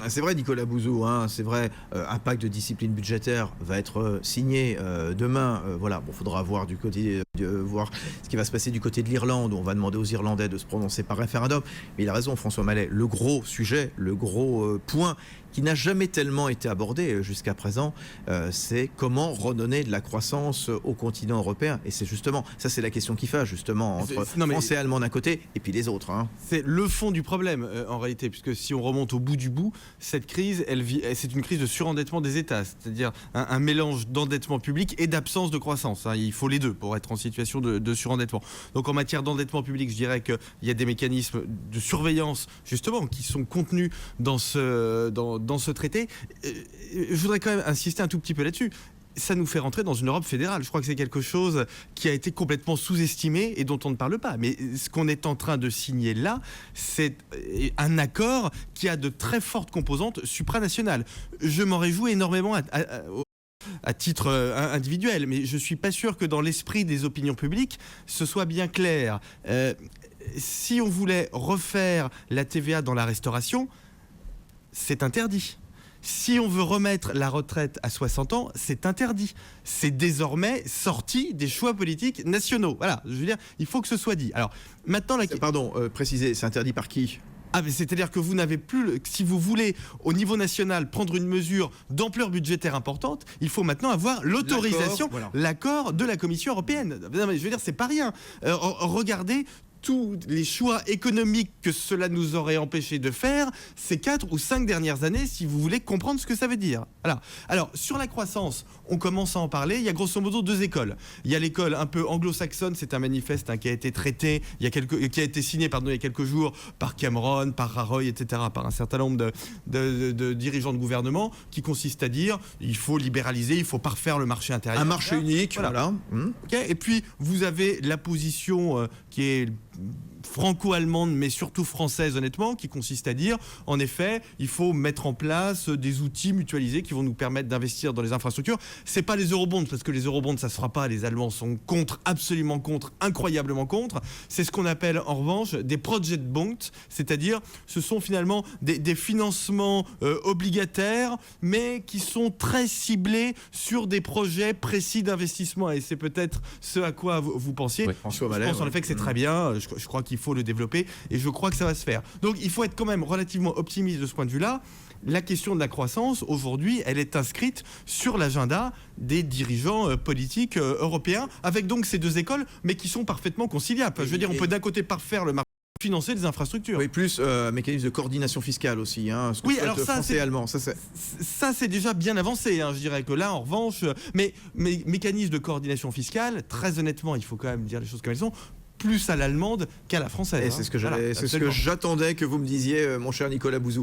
c'est vrai, Nicolas Bouzou, hein, c'est vrai, un pacte de discipline budgétaire va être signé demain. Voilà, bon, faudra voir voir ce qui va se passer du côté de l'Irlande, où on va demander aux Irlandais de se prononcer par référendum. Mais il a raison, François Mallet, le gros sujet, le gros point qui n'a jamais tellement été abordé jusqu'à présent, c'est comment redonner de la croissance au continent européen. Et c'est justement, ça c'est la question qui fâche justement entre Français et Allemands d'un côté et puis les autres. Hein. C'est le fond du problème en réalité, puisque si on remonte au bout du bout, cette crise, c'est une crise de surendettement des États, c'est-à-dire un mélange d'endettement public et d'absence de croissance. Hein. Il faut les deux pour être en situation de surendettement. Donc en matière d'endettement public, je dirais qu'il y a des mécanismes de surveillance justement qui sont contenus dans ce traité. Je voudrais quand même insister un tout petit peu là-dessus. Ça nous fait rentrer dans une Europe fédérale. Je crois que c'est quelque chose qui a été complètement sous-estimé et dont on ne parle pas. Mais ce qu'on est en train de signer là, c'est un accord qui a de très fortes composantes supranationales. Je m'en réjouis énormément à titre individuel, mais je ne suis pas sûr que dans l'esprit des opinions publiques, ce soit bien clair. Si on voulait refaire la TVA dans la restauration, c'est interdit. Si on veut remettre la retraite à 60 ans, c'est interdit. C'est désormais sorti des choix politiques nationaux. Voilà, je veux dire, il faut que ce soit dit. Alors, maintenant... Pardon, préciser, c'est interdit par qui ? Mais c'est-à-dire que vous n'avez plus, si vous voulez au niveau national prendre une mesure d'ampleur budgétaire importante, il faut maintenant avoir l'autorisation, l'accord de la Commission européenne. Non, mais je veux dire, c'est pas rien. Regardez tous les choix économiques que cela nous aurait empêché de faire ces 4 ou 5 dernières années, si vous voulez comprendre ce que ça veut dire. Alors, sur la croissance, on commence à en parler. Il y a grosso modo 2 écoles. Il y a l'école un peu anglo-saxonne, c'est un manifeste qui a été traité, qui a été signé il y a quelques jours par Cameron, par Rajoy, etc., par un certain nombre de dirigeants de gouvernement, qui consiste à dire il faut libéraliser, il faut parfaire le marché intérieur. Un marché unique, voilà. Okay. Et puis, vous avez la position qui est franco-allemande, mais surtout française, honnêtement, qui consiste à dire, en effet, il faut mettre en place des outils mutualisés qui vont nous permettre d'investir dans les infrastructures. C'est pas les eurobonds, parce que les eurobonds, ça se fera pas. Les Allemands sont contre, absolument contre, incroyablement contre. C'est ce qu'on appelle, en revanche, des project bonds, c'est-à-dire, ce sont finalement des financements obligataires, mais qui sont très ciblés sur des projets précis d'investissement. Et c'est peut-être ce à quoi vous pensiez. Oui, François Mallet, je pense en effet que c'est très bien. Je crois qu'il faut le développer et je crois que ça va se faire. Donc il faut être quand même relativement optimiste de ce point de vue-là. La question de la croissance, aujourd'hui, elle est inscrite sur l'agenda des dirigeants politiques européens, avec donc ces 2 écoles, mais qui sont parfaitement conciliables. Je veux dire, on peut d'un côté parfaire le marché, financer des infrastructures. Oui, plus un mécanisme de coordination fiscale aussi. Hein, oui, alors ça, français et allemand. Ça, c'est déjà bien avancé. Hein, je dirais que là, en revanche, mais mécanisme de coordination fiscale, très honnêtement, il faut quand même dire les choses comme elles sont, plus à l'allemande qu'à la française. Et c'est ce que j'attendais que vous me disiez, mon cher Nicolas Bouzou.